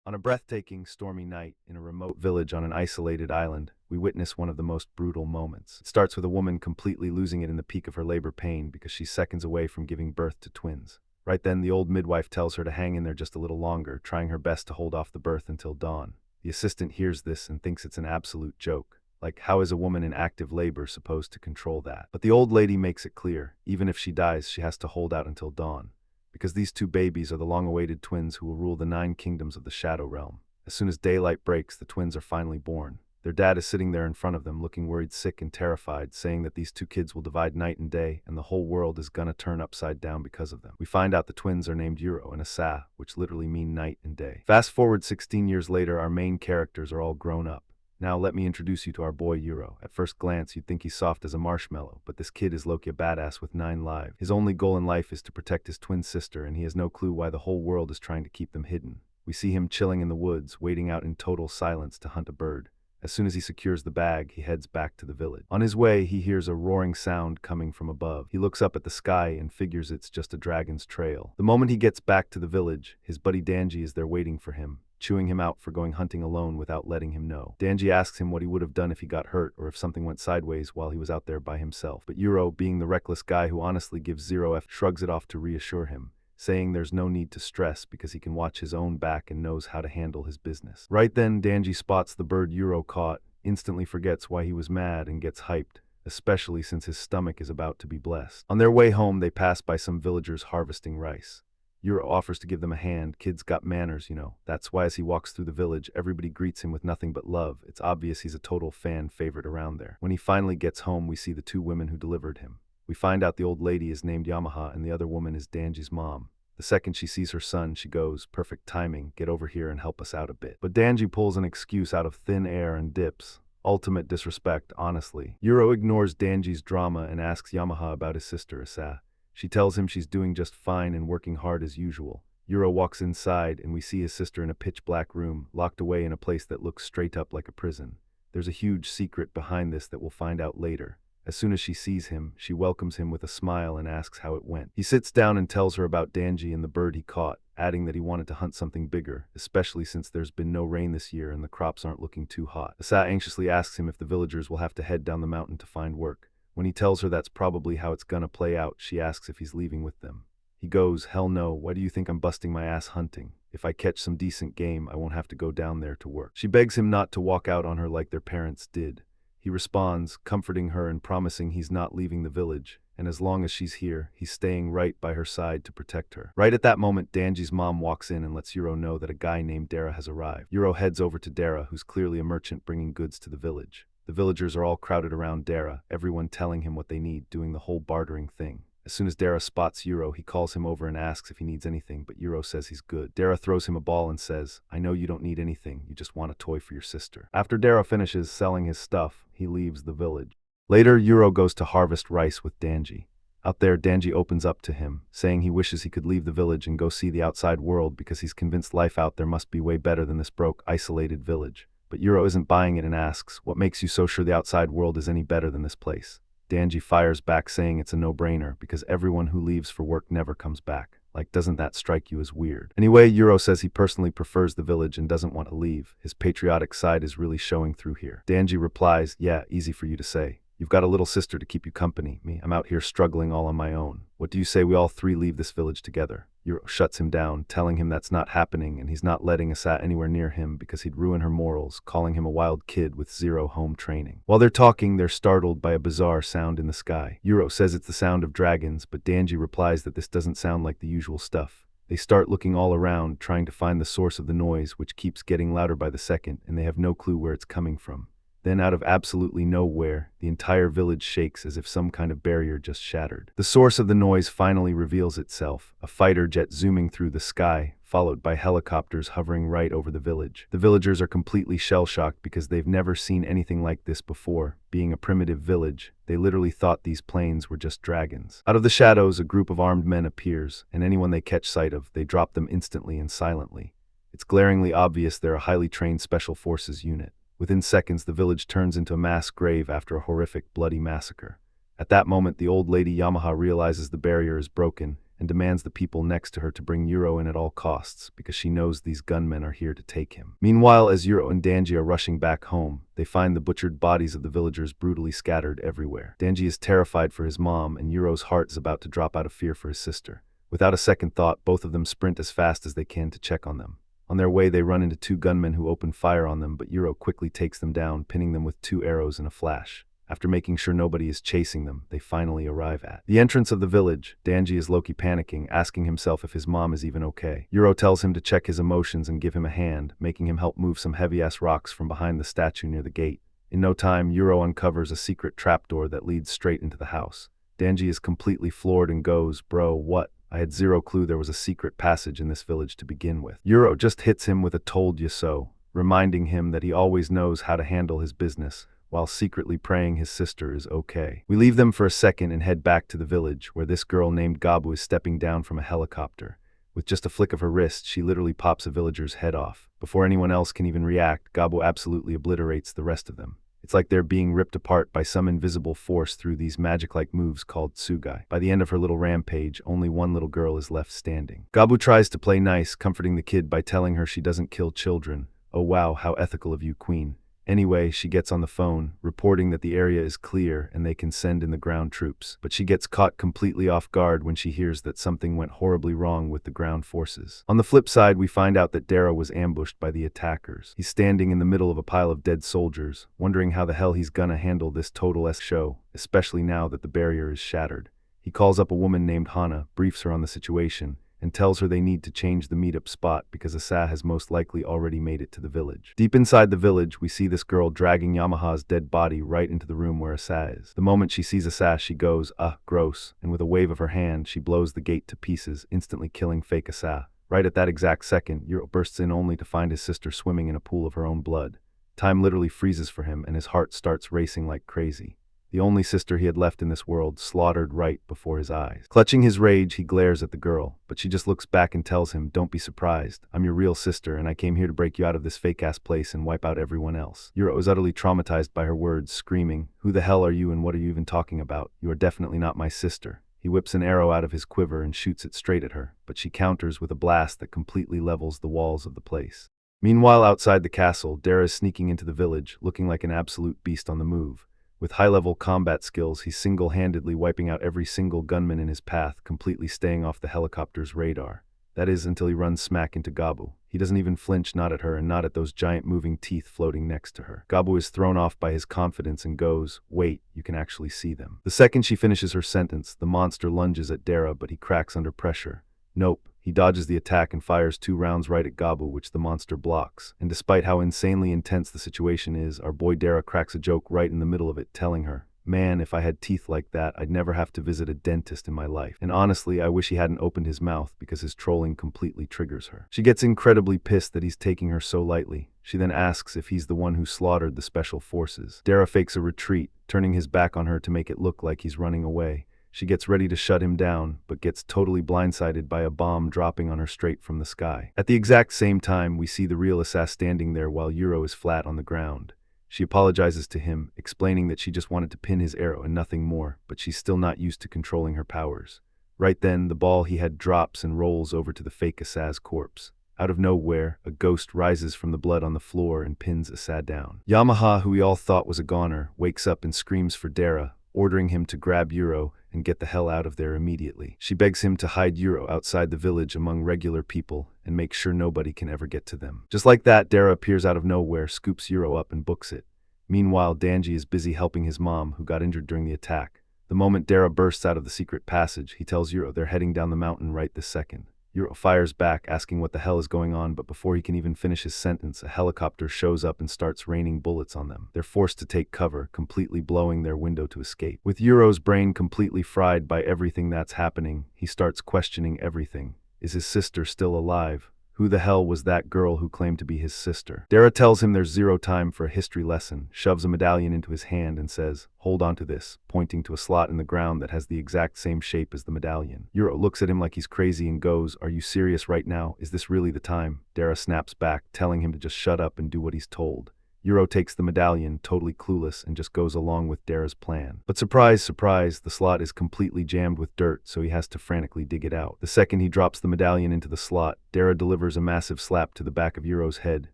On a breathtaking, stormy night in a remote village on an isolated island, we witness one of the most brutal moments. It starts with a woman completely losing it in the peak of her labor pain because she's seconds away from giving birth to twins. Right then, the old midwife tells her to hang in there just a little longer, trying her best to hold off the birth until dawn. The assistant hears this and thinks it's an absolute joke. Like, how is a woman in active labor supposed to control that? But the old lady makes it clear, even if she dies, she has to hold out until dawn. Because these two babies are the long-awaited twins who will rule the 9 kingdoms of the Shadow Realm. As soon as daylight breaks, the twins are finally born. Their dad is sitting there in front of them, looking worried, sick, and terrified, saying that these two kids will divide night and day, and the whole world is gonna turn upside down because of them. We find out the twins are named Yuru and Asa, which literally mean night and day. Fast forward 16 years later, our main characters are all grown up. Now let me introduce you to our boy Yuru. At first glance, you'd think he's soft as a marshmallow, but this kid is low-key a badass with 9 lives. His only goal in life is to protect his twin sister, and he has no clue why the whole world is trying to keep them hidden. We see him chilling in the woods, waiting out in total silence to hunt a bird. As soon as he secures the bag, he heads back to the village. On his way, he hears a roaring sound coming from above. He looks up at the sky and figures it's just a dragon's trail. The moment he gets back to the village, his buddy Danji is there waiting for him, chewing him out for going hunting alone without letting him know. Danji asks him what he would have done if he got hurt or if something went sideways while he was out there by himself. But Yuru, being the reckless guy who honestly gives 0 F, shrugs it off to reassure him, saying there's no need to stress because he can watch his own back and knows how to handle his business. Right then, Danji spots the bird Yuru caught, instantly forgets why he was mad, and gets hyped, especially since his stomach is about to be blessed. On their way home, they pass by some villagers harvesting rice. Yuru offers to give them a hand. Kids got manners, you know. That's why as he walks through the village, everybody greets him with nothing but love. It's obvious he's a total fan favorite around there. When he finally gets home, we see the 2 women who delivered him. We find out the old lady is named Yamaha and the other woman is Danji's mom. The second she sees her son, she goes, "Perfect timing, get over here and help us out a bit." But Danji pulls an excuse out of thin air and dips. Ultimate disrespect, honestly. Yuru ignores Danji's drama and asks Yamaha about his sister Asa. She tells him she's doing just fine and working hard as usual. Yuru walks inside and we see his sister in a pitch-black room, locked away in a place that looks straight up like a prison. There's a huge secret behind this that we'll find out later. As soon as she sees him, she welcomes him with a smile and asks how it went. He sits down and tells her about Danji and the bird he caught, adding that he wanted to hunt something bigger, especially since there's been no rain this year and the crops aren't looking too hot. Asa anxiously asks him if the villagers will have to head down the mountain to find work. When he tells her that's probably how it's gonna play out, she asks if he's leaving with them. He goes, "Hell no, why do you think I'm busting my ass hunting? If I catch some decent game, I won't have to go down there to work." She begs him not to walk out on her like their parents did. He responds, comforting her and promising he's not leaving the village, and as long as she's here, he's staying right by her side to protect her. Right at that moment, Danji's mom walks in and lets Yuru know that a guy named Dara has arrived. Yuru heads over to Dara, who's clearly a merchant bringing goods to the village. The villagers are all crowded around Dara, everyone telling him what they need, doing the whole bartering thing. As soon as Dara spots Yuru, he calls him over and asks if he needs anything, but Yuru says he's good. Dara throws him a ball and says, "I know you don't need anything, you just want a toy for your sister." After Dara finishes selling his stuff, he leaves the village. Later, Yuru goes to harvest rice with Danji. Out there, Danji opens up to him, saying he wishes he could leave the village and go see the outside world because he's convinced life out there must be way better than this broke, isolated village. But Yuru isn't buying it and asks, "What makes you so sure the outside world is any better than this place?" Danji fires back saying it's a no-brainer because everyone who leaves for work never comes back. Like, doesn't that strike you as weird? Anyway, Yuru says he personally prefers the village and doesn't want to leave. His patriotic side is really showing through here. Danji replies, "Yeah, easy for you to say. You've got a little sister to keep you company. Me, I'm out here struggling all on my own. What do you say we all 3 leave this village together?" Yuru shuts him down, telling him that's not happening and he's not letting Asa anywhere near him because he'd ruin her morals, calling him a wild kid with 0 home training. While they're talking, they're startled by a bizarre sound in the sky. Yuru says it's the sound of dragons, but Danji replies that this doesn't sound like the usual stuff. They start looking all around, trying to find the source of the noise, which keeps getting louder by the second, and they have no clue where it's coming from. Then, out of absolutely nowhere, the entire village shakes as if some kind of barrier just shattered. The source of the noise finally reveals itself, a fighter jet zooming through the sky, followed by helicopters hovering right over the village. The villagers are completely shell-shocked because they've never seen anything like this before. Being a primitive village, they literally thought these planes were just dragons. Out of the shadows, a group of armed men appears, and anyone they catch sight of, they drop them instantly and silently. It's glaringly obvious they're a highly trained special forces unit. Within seconds, the village turns into a mass grave after a horrific, bloody massacre. At that moment, the old lady Yamaha realizes the barrier is broken, and demands the people next to her to bring Yuru in at all costs because she knows these gunmen are here to take him. Meanwhile, as Yuru and Danji are rushing back home, they find the butchered bodies of the villagers brutally scattered everywhere. Danji is terrified for his mom, and Yuru's heart is about to drop out of fear for his sister. Without a second thought, both of them sprint as fast as they can to check on them. On their way, they run into two gunmen who open fire on them, but Yuru quickly takes them down, pinning them with 2 arrows in a flash. After making sure nobody is chasing them, they finally arrive at the entrance of the village. Danji is low-key panicking, asking himself if his mom is even okay. Yuru tells him to check his emotions and give him a hand, making him help move some heavy-ass rocks from behind the statue near the gate. In no time, Yuru uncovers a secret trapdoor that leads straight into the house. Danji is completely floored and goes, "Bro, what? I had zero clue there was a secret passage in this village to begin with." Yuru just hits him with a "told you so," reminding him that he always knows how to handle his business, while secretly praying his sister is okay. We leave them for a second and head back to the village, where this girl named Gabu is stepping down from a helicopter. With just a flick of her wrist, she literally pops a villager's head off. Before anyone else can even react, Gabu absolutely obliterates the rest of them. It's like they're being ripped apart by some invisible force through these magic-like moves called tsugai. By the end of her little rampage, only one little girl is left standing. Gabu tries to play nice, comforting the kid by telling her she doesn't kill children. "Oh wow, how ethical of you, queen." Anyway, she gets on the phone, reporting that the area is clear and they can send in the ground troops. But she gets caught completely off guard when she hears that something went horribly wrong with the ground forces. On the flip side, we find out that Dara was ambushed by the attackers. He's standing in the middle of a pile of dead soldiers, wondering how the hell he's gonna handle this total show, especially now that the barrier is shattered. He calls up a woman named Hana, briefs her on the situation, and tells her they need to change the meetup spot because Asa has most likely already made it to the village. Deep inside the village, we see this girl dragging Yamaha's dead body right into the room where Asa is. The moment she sees Asa, she goes, gross, and with a wave of her hand, she blows the gate to pieces, instantly killing fake Asa. Right at that exact second, Yuru bursts in only to find his sister swimming in a pool of her own blood. Time literally freezes for him, and his heart starts racing like crazy. The only sister he had left in this world, slaughtered right before his eyes. Clutching his rage, he glares at the girl, but she just looks back and tells him, "Don't be surprised. I'm your real sister, and I came here to break you out of this fake-ass place and wipe out everyone else." Yuru is utterly traumatized by her words, screaming, "Who the hell are you and what are you even talking about? You are definitely not my sister." He whips an arrow out of his quiver and shoots it straight at her, but she counters with a blast that completely levels the walls of the place. Meanwhile, outside the castle, Dara is sneaking into the village, looking like an absolute beast on the move. With high-level combat skills, he's single-handedly wiping out every single gunman in his path, completely staying off the helicopter's radar. That is, until he runs smack into Gabu. He doesn't even flinch, not at her and not at those giant moving teeth floating next to her. Gabu is thrown off by his confidence and goes, "Wait, you can actually see them." The second she finishes her sentence, the monster lunges at Dara, but he cracks under pressure. Nope. He dodges the attack and fires 2 rounds right at Gabu, which the monster blocks. And despite how insanely intense the situation is, our boy Dara cracks a joke right in the middle of it, telling her, "Man, if I had teeth like that, I'd never have to visit a dentist in my life. And honestly, I wish he hadn't opened his mouth because his trolling completely triggers her." She gets incredibly pissed that he's taking her so lightly. She then asks if he's the one who slaughtered the special forces. Dara fakes a retreat, turning his back on her to make it look like he's running away. She gets ready to shut him down, but gets totally blindsided by a bomb dropping on her straight from the sky. At the exact same time, we see the real Asa standing there while Yuru is flat on the ground. She apologizes to him, explaining that she just wanted to pin his arrow and nothing more, but she's still not used to controlling her powers. Right then, the ball he had drops and rolls over to the fake Asa's corpse. Out of nowhere, a ghost rises from the blood on the floor and pins Asa down. Yamaha, who we all thought was a goner, wakes up and screams for Dara, ordering him to grab Yuru and get the hell out of there immediately. She begs him to hide Yuru outside the village among regular people and make sure nobody can ever get to them. Just like that, Dara appears out of nowhere, scoops Yuru up and books it. Meanwhile, Danji is busy helping his mom, who got injured during the attack. The moment Dara bursts out of the secret passage, he tells Yuru they're heading down the mountain right this second. Yuru fires back, asking what the hell is going on, but before he can even finish his sentence, a helicopter shows up and starts raining bullets on them. They're forced to take cover, completely blowing their window to escape. With Yuru's brain completely fried by everything that's happening, he starts questioning everything. Is his sister still alive? Who the hell was that girl who claimed to be his sister? Dara tells him there's zero time for a history lesson, shoves a medallion into his hand and says, "Hold on to this," pointing to a slot in the ground that has the exact same shape as the medallion. Yuru looks at him like he's crazy and goes, "Are you serious right now? Is this really the time?" Dara snaps back, telling him to just shut up and do what he's told. Yuru takes the medallion, totally clueless, and just goes along with Dara's plan. But surprise, surprise, the slot is completely jammed with dirt, so he has to frantically dig it out. The second he drops the medallion into the slot, Dara delivers a massive slap to the back of Yuru's head,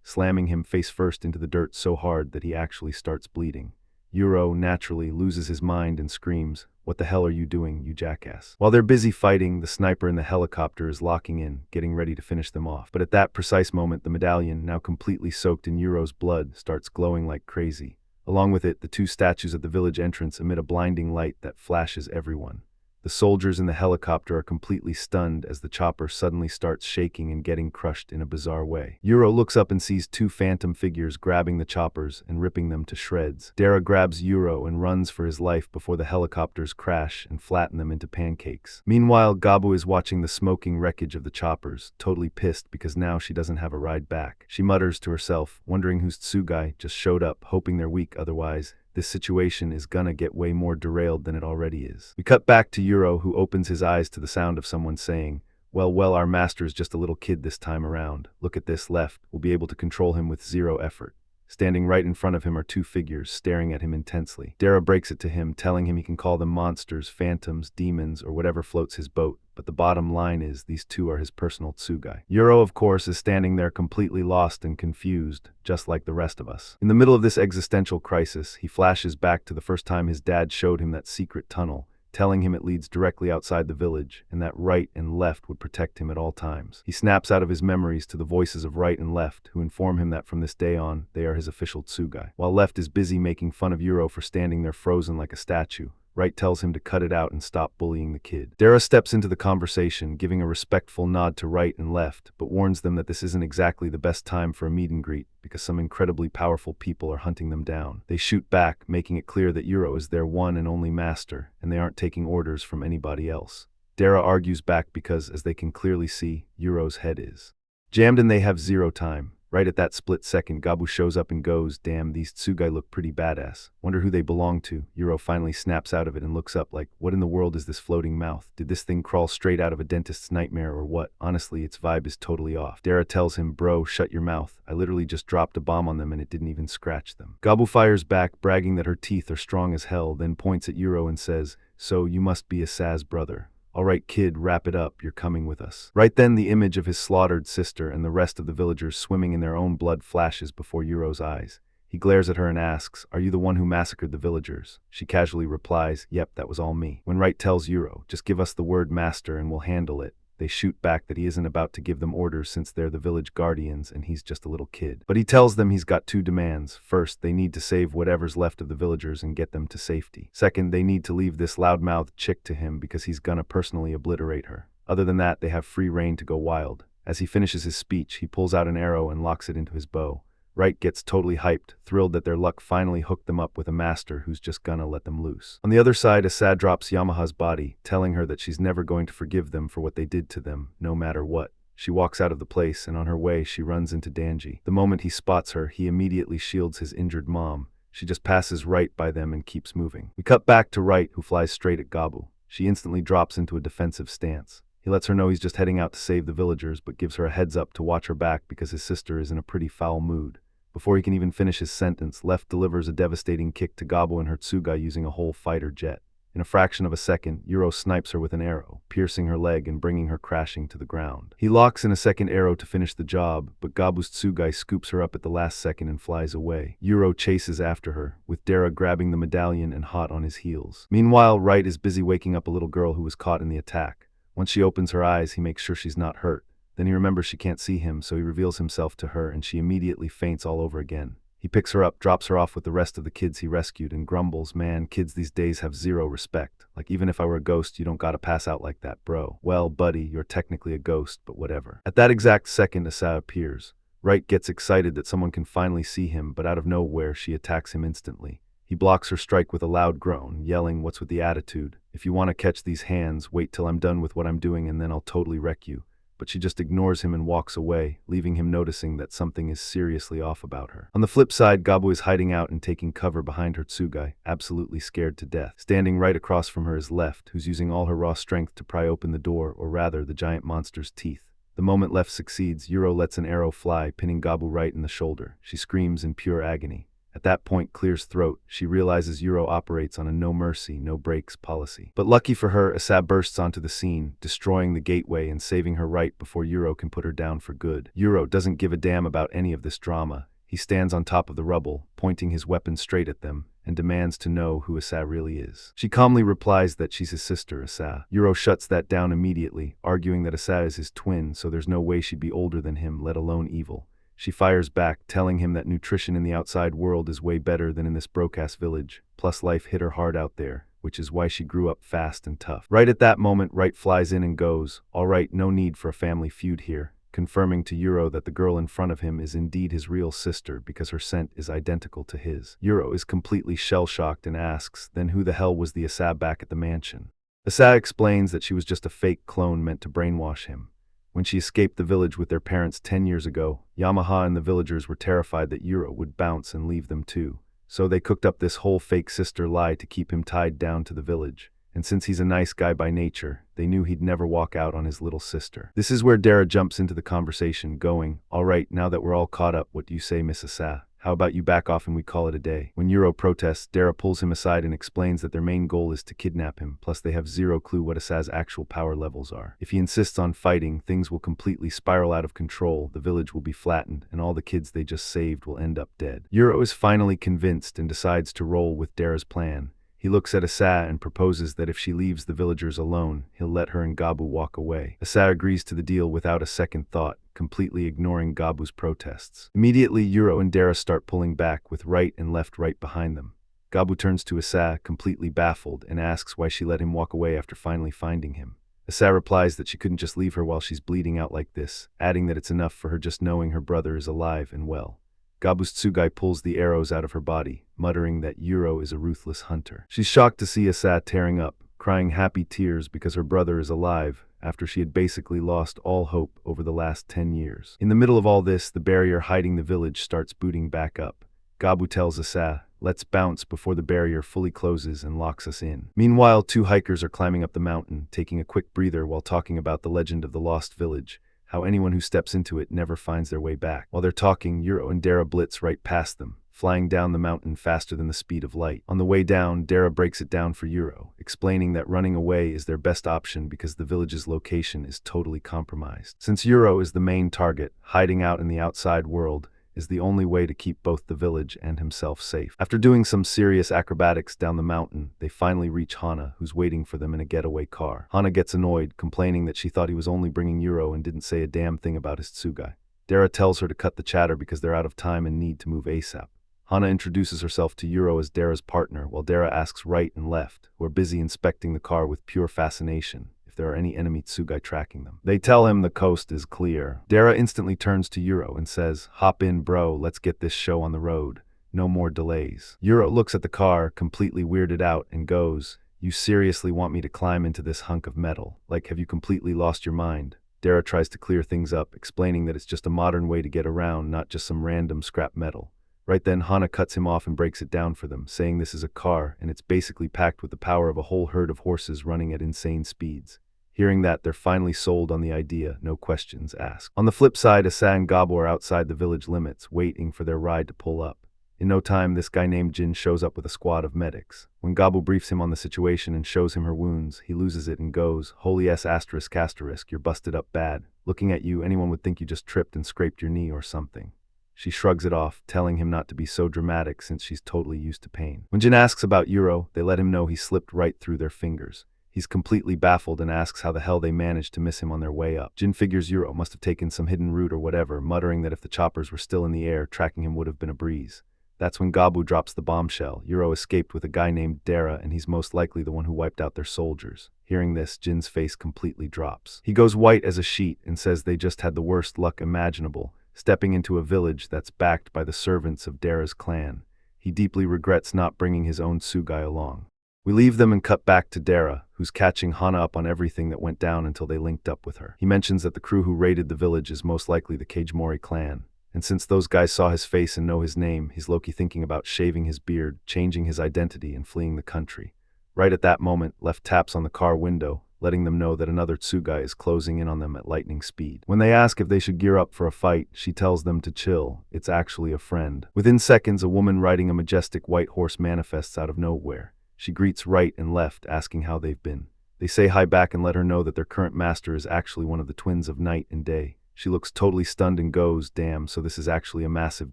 slamming him face first into the dirt so hard that he actually starts bleeding. Yuru, naturally, loses his mind and screams, "What the hell are you doing, you jackass?" While they're busy fighting, the sniper in the helicopter is locking in, getting ready to finish them off. But at that precise moment, the medallion, now completely soaked in Yuru's blood, starts glowing like crazy. Along with it, the two statues at the village entrance emit a blinding light that flashes everyone. The soldiers in the helicopter are completely stunned as the chopper suddenly starts shaking and getting crushed in a bizarre way. Yuru looks up and sees two phantom figures grabbing the choppers and ripping them to shreds. Dara grabs Yuru and runs for his life before the helicopters crash and flatten them into pancakes. Meanwhile, Gabu is watching the smoking wreckage of the choppers, totally pissed because now she doesn't have a ride back. She mutters to herself, wondering whose Tsugai just showed up, hoping they're weak otherwise. This situation is gonna get way more derailed than it already is. We cut back to Yuru, who opens his eyes to the sound of someone saying, well, our master's just a little kid this time around. Look at this left. We'll be able to control him with zero effort. Standing right in front of him are two figures, staring at him intensely. Dara breaks it to him, telling him he can call them monsters, phantoms, demons, or whatever floats his boat. But the bottom line is, these two are his personal Tsugai. Yuru, of course, is standing there completely lost and confused, just like the rest of us. In the middle of this existential crisis, he flashes back to the first time his dad showed him that secret tunnel, telling him it leads directly outside the village, and that right and left would protect him at all times. He snaps out of his memories to the voices of right and left, who inform him that from this day on, they are his official Tsugai. While left is busy making fun of Yuru for standing there frozen like a statue, right tells him to cut it out and stop bullying the kid. Dara steps into the conversation, giving a respectful nod to right and left, but warns them that this isn't exactly the best time for a meet and greet, because some incredibly powerful people are hunting them down. They shoot back, making it clear that Yuru is their one and only master, and they aren't taking orders from anybody else. Dara argues back because, as they can clearly see, Yuru's head is jammed and they have zero time. Right at that split second, Gabu shows up and goes, "Damn, these Tsugai look pretty badass. Wonder who they belong to." Yuru finally snaps out of it and looks up like, what in the world is this floating mouth? Did this thing crawl straight out of a dentist's nightmare or what? Honestly, its vibe is totally off. Dara tells him, "Bro, shut your mouth. I literally just dropped a bomb on them and it didn't even scratch them." Gabu fires back, bragging that her teeth are strong as hell, then points at Yuru and says, "So you must be a Saz brother. All right, kid, wrap it up, you're coming with us." Right then, the image of his slaughtered sister and the rest of the villagers swimming in their own blood flashes before Yuru's eyes. He glares at her and asks, "Are you the one who massacred the villagers?" She casually replies, "Yep, that was all me." When Right tells Yuru, "Just give us the word master and we'll handle it," they shoot back that he isn't about to give them orders since they're the village guardians and he's just a little kid. But he tells them he's got two demands. First, they need to save whatever's left of the villagers and get them to safety. Second, they need to leave this loudmouthed chick to him because he's gonna personally obliterate her. Other than that, they have free reign to go wild. As he finishes his speech, he pulls out an arrow and locks it into his bow. Right gets totally hyped, thrilled that their luck finally hooked them up with a master who's just gonna let them loose. On the other side, Asad drops Yamaha's body, telling her that she's never going to forgive them for what they did to them, no matter what. She walks out of the place, and on her way, she runs into Danji. The moment he spots her, he immediately shields his injured mom. She just passes right by them and keeps moving. We cut back to Right, who flies straight at Gabu. She instantly drops into a defensive stance. He lets her know he's just heading out to save the villagers, but gives her a heads up to watch her back because his sister is in a pretty foul mood. Before he can even finish his sentence, Left delivers a devastating kick to Gabu and her Tsugai using a whole fighter jet. In a fraction of a second, Yuru snipes her with an arrow, piercing her leg and bringing her crashing to the ground. He locks in a second arrow to finish the job, but Gabu's Tsugai scoops her up at the last second and flies away. Yuru chases after her, with Dara grabbing the medallion and hot on his heels. Meanwhile, Right is busy waking up a little girl who was caught in the attack. Once she opens her eyes, he makes sure she's not hurt. Then he remembers she can't see him, so he reveals himself to her and she immediately faints all over again. He picks her up, drops her off with the rest of the kids he rescued, and grumbles, "Man, kids these days have zero respect. Like, even if I were a ghost, you don't gotta pass out like that, bro." "Well, buddy, you're technically a ghost, but whatever." At that exact second, Asa appears. Right gets excited that someone can finally see him, but out of nowhere, she attacks him instantly. He blocks her strike with a loud groan, yelling, "What's with the attitude? If you want to catch these hands, wait till I'm done with what I'm doing and then I'll totally wreck you." But she just ignores him and walks away, leaving him noticing that something is seriously off about her. On the flip side, Gabu is hiding out and taking cover behind her Tsugai, absolutely scared to death. Standing right across from her is Left, who's using all her raw strength to pry open the door, or rather, the giant monster's teeth. The moment left succeeds, Yuru lets an arrow fly, pinning Gabu right in the shoulder. She screams in pure agony. At that point, clears throat. She realizes Yuru operates on a no mercy, no breaks policy. But lucky for her, Asa bursts onto the scene, destroying the gateway and saving her right before Yuru can put her down for good. Yuru doesn't give a damn about any of this drama. He stands on top of the rubble, pointing his weapon straight at them, and demands to know who Asa really is. She calmly replies that she's his sister, Asa. Yuru shuts that down immediately, arguing that Asa is his twin, so there's no way she'd be older than him, let alone evil. She fires back, telling him that nutrition in the outside world is way better than in this broke-ass village, plus life hit her hard out there, which is why she grew up fast and tough. Right at that moment, Right flies in and goes, "All right, no need for a family feud here," confirming to Yuru that the girl in front of him is indeed his real sister because her scent is identical to his. Yuru is completely shell-shocked and asks, then who the hell was the Asa back at the mansion? Asa explains that she was just a fake clone meant to brainwash him. When she escaped the village with their parents 10 years ago, Yamaha and the villagers were terrified that Yuru would bounce and leave them too. So they cooked up this whole fake sister lie to keep him tied down to the village. And since he's a nice guy by nature, they knew he'd never walk out on his little sister. This is where Dara jumps into the conversation, going, "All right, now that we're all caught up, what do you say, Miss Asa? How about you back off and we call it a day?" When Yuru protests, Dara pulls him aside and explains that their main goal is to kidnap him, plus they have zero clue what Asa's actual power levels are. If he insists on fighting, things will completely spiral out of control, the village will be flattened, and all the kids they just saved will end up dead. Yuru is finally convinced and decides to roll with Dara's plan. He looks at Asa and proposes that if she leaves the villagers alone, he'll let her and Gabu walk away. Asa agrees to the deal without a second thought, completely ignoring Gabu's protests. Immediately, Yuru and Dara start pulling back, with right and left right behind them. Gabu turns to Asa, completely baffled, and asks why she let him walk away after finally finding him. Asa replies that she couldn't just leave her while she's bleeding out like this, adding that it's enough for her just knowing her brother is alive and well. Gabu's Tsugai pulls the arrows out of her body, muttering that Yuru is a ruthless hunter. She's shocked to see Asa tearing up, crying happy tears because her brother is alive, after she had basically lost all hope over the last 10 years. In the middle of all this, the barrier hiding the village starts booting back up. Gabu tells Asa, "Let's bounce before the barrier fully closes and locks us in." Meanwhile, two hikers are climbing up the mountain, taking a quick breather while talking about the legend of the lost village, how anyone who steps into it never finds their way back. While they're talking, Yuru and Dara blitz right past them, flying down the mountain faster than the speed of light. On the way down, Dara breaks it down for Yuru, explaining that running away is their best option because the village's location is totally compromised. Since Yuru is the main target, hiding out in the outside world is the only way to keep both the village and himself safe. After doing some serious acrobatics down the mountain, they finally reach Hana, who's waiting for them in a getaway car. Hana gets annoyed, complaining that she thought he was only bringing Yuru and didn't say a damn thing about his Tsugai. Dara tells her to cut the chatter because they're out of time and need to move ASAP. Hana introduces herself to Yuru as Dara's partner, while Dara asks right and left, who are busy inspecting the car with pure fascination, if there are any enemy Tsugai tracking them. They tell him the coast is clear. Dara instantly turns to Yuru and says, "Hop in, bro, let's get this show on the road. No more delays." Yuru looks at the car, completely weirded out, and goes, "You seriously want me to climb into this hunk of metal? Like, have you completely lost your mind?" Dara tries to clear things up, explaining that it's just a modern way to get around, not just some random scrap metal. Right then, Hana cuts him off and breaks it down for them, saying this is a car, and it's basically packed with the power of a whole herd of horses running at insane speeds. Hearing that, they're finally sold on the idea, no questions asked. On the flip side, Asa and Gabu are outside the village limits, waiting for their ride to pull up. In no time, this guy named Jin shows up with a squad of medics. When Gabu briefs him on the situation and shows him her wounds, he loses it and goes, "Holy S asterisk asterisk, you're busted up bad. Looking at you, anyone would think you just tripped and scraped your knee or something." She shrugs it off, telling him not to be so dramatic since she's totally used to pain. When Jin asks about Yuru, they let him know he slipped right through their fingers. He's completely baffled and asks how the hell they managed to miss him on their way up. Jin figures Yuru must have taken some hidden route or whatever, muttering that if the choppers were still in the air, tracking him would have been a breeze. That's when Gabu drops the bombshell. Yuru escaped with a guy named Dara, and he's most likely the one who wiped out their soldiers. Hearing this, Jin's face completely drops. He goes white as a sheet and says they just had the worst luck imaginable, stepping into a village that's backed by the servants of Dara's clan. He deeply regrets not bringing his own Tsugai along. We leave them and cut back to Dara, who's catching Hana up on everything that went down until they linked up with her. He mentions that the crew who raided the village is most likely the Kagemori clan, and since those guys saw his face and know his name, he's low-key thinking about shaving his beard, changing his identity, and fleeing the country. Right at that moment, Left taps on the car window, letting them know that another Tsugai is closing in on them at lightning speed. When they ask if they should gear up for a fight, she tells them to chill. It's actually a friend. Within seconds, a woman riding a majestic white horse manifests out of nowhere. She greets right and left, asking how they've been. They say hi back and let her know that their current master is actually one of the twins of Night and Day. She looks totally stunned and goes, "Damn, so this is actually a massive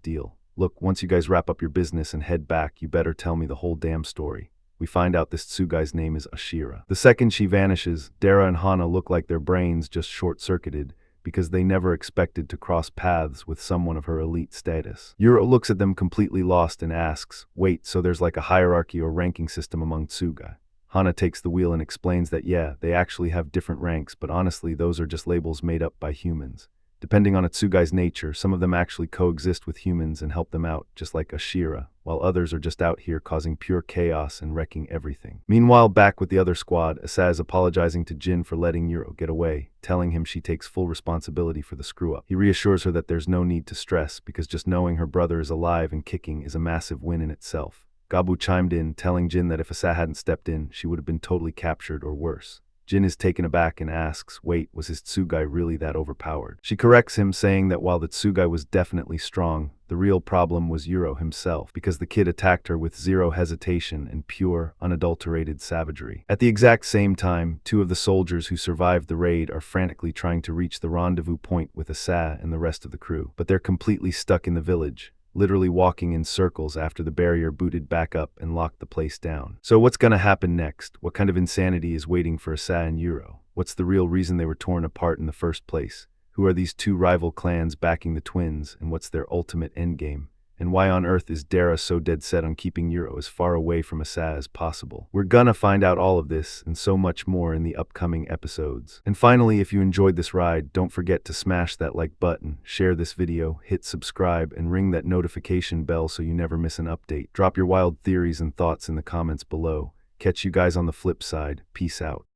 deal. Look, once you guys wrap up your business and head back, you better tell me the whole damn story." We find out this Tsugai's name is Ashira. The second she vanishes, Dara and Hana look like their brains just short-circuited because they never expected to cross paths with someone of her elite status. Yuru looks at them completely lost and asks, "Wait, so there's like a hierarchy or ranking system among Tsugai?" Hana takes the wheel and explains that yeah, they actually have different ranks, but honestly those are just labels made up by humans. Depending on a Tsugai's nature, some of them actually coexist with humans and help them out, just like Ashira, while others are just out here causing pure chaos and wrecking everything. Meanwhile, back with the other squad, Asa is apologizing to Jin for letting Yuru get away, telling him she takes full responsibility for the screw-up. He reassures her that there's no need to stress, because just knowing her brother is alive and kicking is a massive win in itself. Gabu chimed in, telling Jin that if Asa hadn't stepped in, she would have been totally captured or worse. Jin is taken aback and asks, wait, was his Tsugai really that overpowered? She corrects him, saying that while the Tsugai was definitely strong, the real problem was Yuru himself, because the kid attacked her with zero hesitation and pure, unadulterated savagery. At the exact same time, two of the soldiers who survived the raid are frantically trying to reach the rendezvous point with Asa and the rest of the crew, but they're completely stuck in the village, literally walking in circles after the barrier booted back up and locked the place down. So what's gonna happen next? What kind of insanity is waiting for Asa and Yuru? What's the real reason they were torn apart in the first place? Who are these two rival clans backing the twins, and what's their ultimate endgame? And why on earth is Dara so dead set on keeping Yuru as far away from Asa as possible? We're gonna find out all of this and so much more in the upcoming episodes. And finally, if you enjoyed this ride, don't forget to smash that like button, share this video, hit subscribe, and ring that notification bell so you never miss an update. Drop your wild theories and thoughts in the comments below. Catch you guys on the flip side. Peace out.